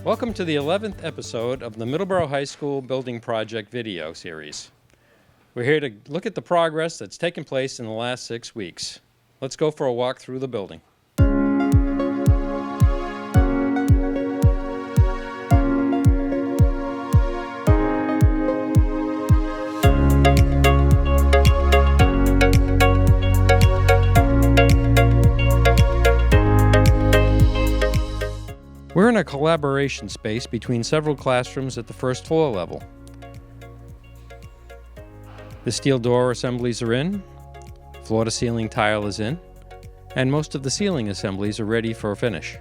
Welcome to the 11th episode of the Middleborough High School Building Project video series. We're here to look at the progress that's taken place in the last 6 weeks. Let's go for a walk through the building. We're in a collaboration space between several classrooms at the first floor level. The steel door assemblies are in, floor-to-ceiling tile is in, and most of the ceiling assemblies are ready for a finish.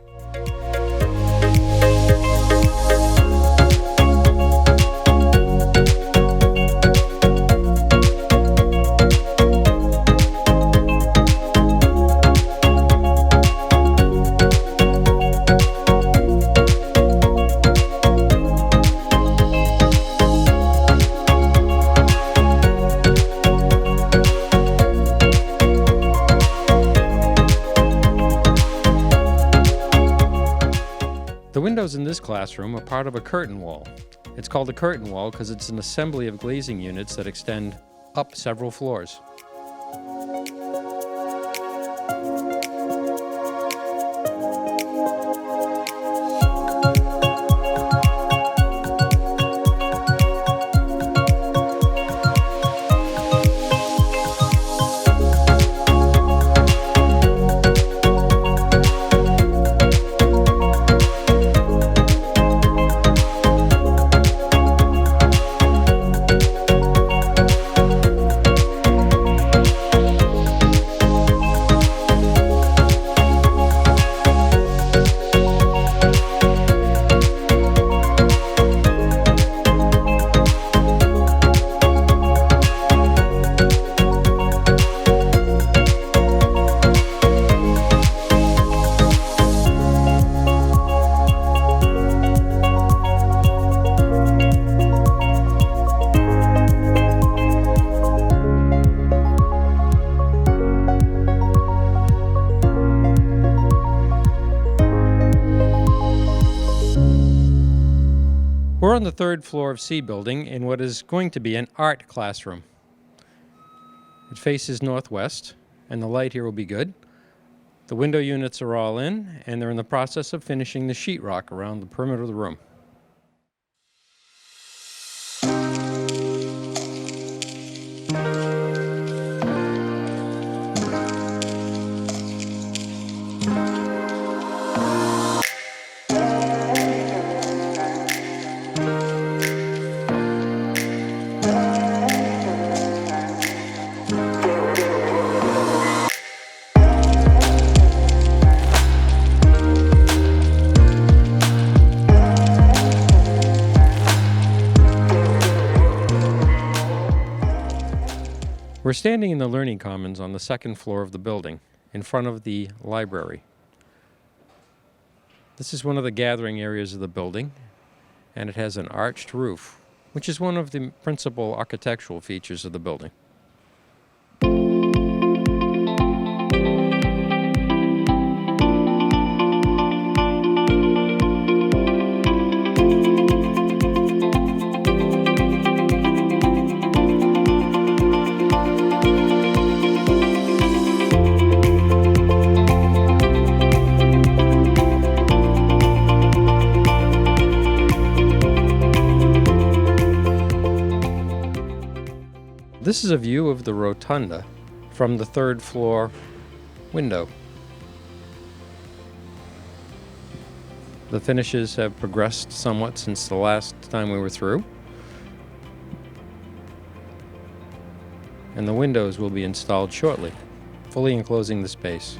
The windows in this classroom are part of a curtain wall. It's called a curtain wall because it's an assembly of glazing units that extend up several floors. We're on the third floor of C building in what is going to be an art classroom. It faces northwest, and the light here will be good. The window units are all in, and they're in the process of finishing the sheetrock around the perimeter of the room. We're standing in the Learning Commons on the second floor of the building, in front of the library. This is one of the gathering areas of the building, and it has an arched roof, which is one of the principal architectural features of the building. This is a view of the rotunda from the third floor window. The finishes have progressed somewhat since the last time we were through, and the windows will be installed shortly, fully enclosing the space.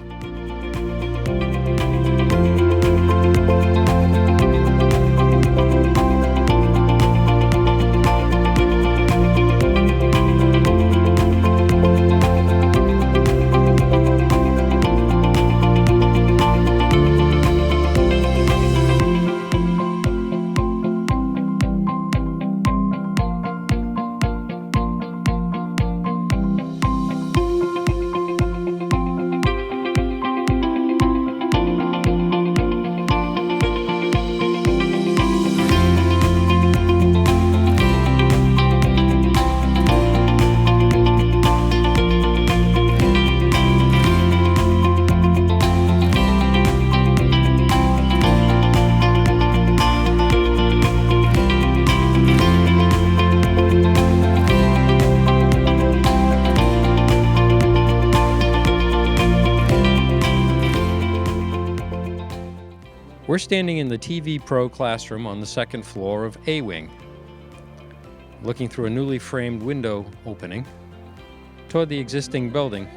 We're standing in the TV Pro classroom on the second floor of A Wing, looking through a newly framed window opening toward the existing building.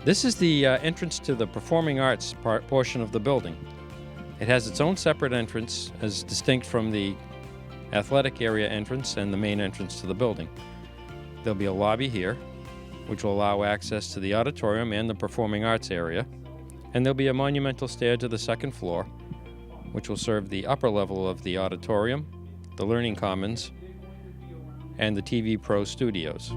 This is the entrance to the performing arts portion of the building. It has its own separate entrance as distinct from the athletic area entrance and the main entrance to the building. There'll be a lobby here, which will allow access to the auditorium and the performing arts area. And there'll be a monumental stair to the second floor, which will serve the upper level of the auditorium, the Learning Commons, and the TV Pro studios.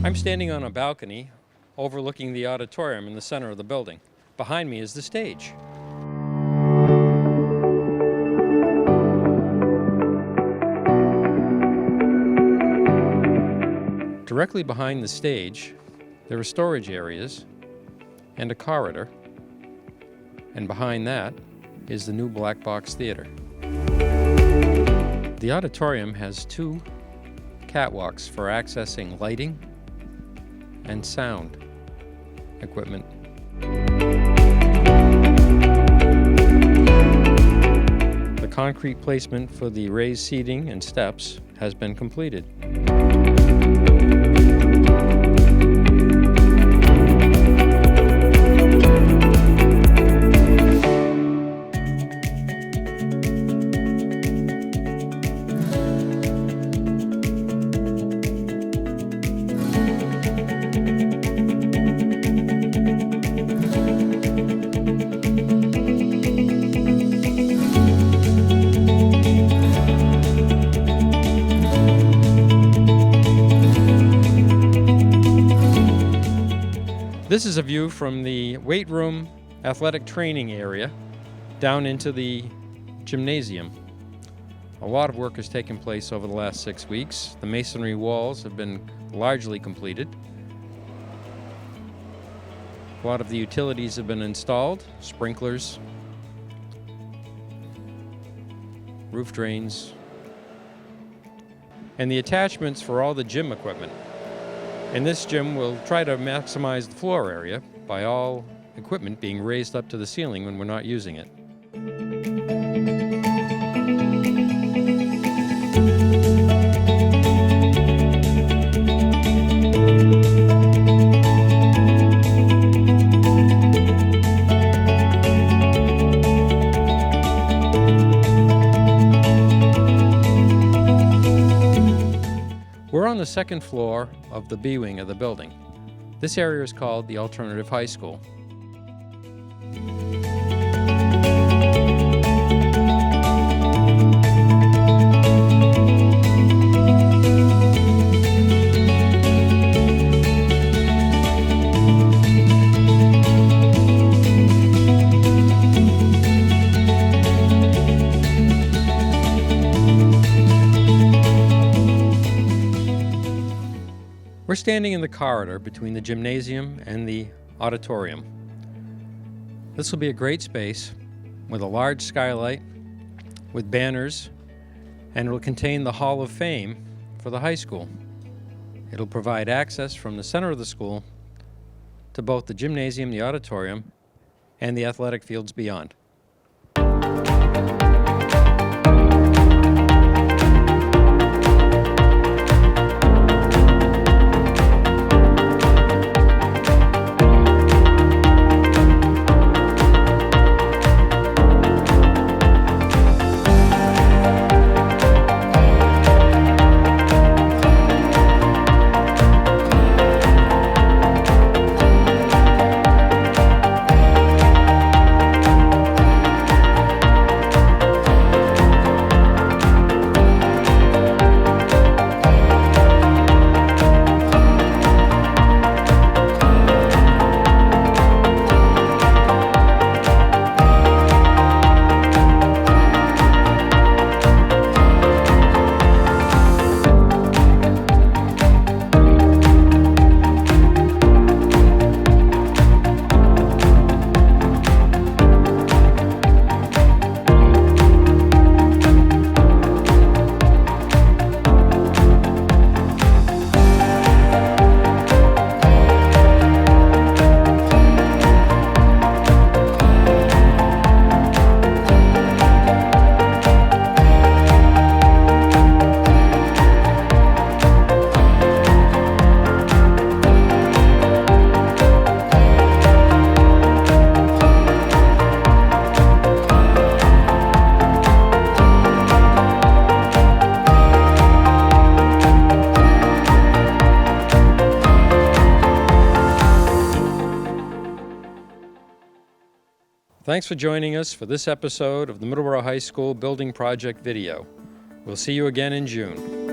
I'm standing on a balcony overlooking the auditorium in the center of the building. Behind me is the stage. Directly behind the stage, there are storage areas and a corridor, and behind that is the new Black Box Theater. The auditorium has two catwalks for accessing lighting and sound equipment. The concrete placement for the raised seating and steps has been completed. This is a view from the weight room athletic training area down into the gymnasium. A lot of work has taken place over the last 6 weeks. The masonry walls have been largely completed. A lot of the utilities have been installed, sprinklers, roof drains, and the attachments for all the gym equipment. In this gym, we'll try to maximize the floor area by all equipment being raised up to the ceiling when we're not using it. We're on the second floor of the B wing of the building. This area is called the Alternative High School. We're standing in the corridor between the gymnasium and the auditorium. This will be a great space with a large skylight, with banners, and it will contain the Hall of Fame for the high school. It'll provide access from the center of the school to both the gymnasium, the auditorium, and the athletic fields beyond. Thanks for joining us for this episode of the Middleborough High School Building Project video. We'll see you again in June.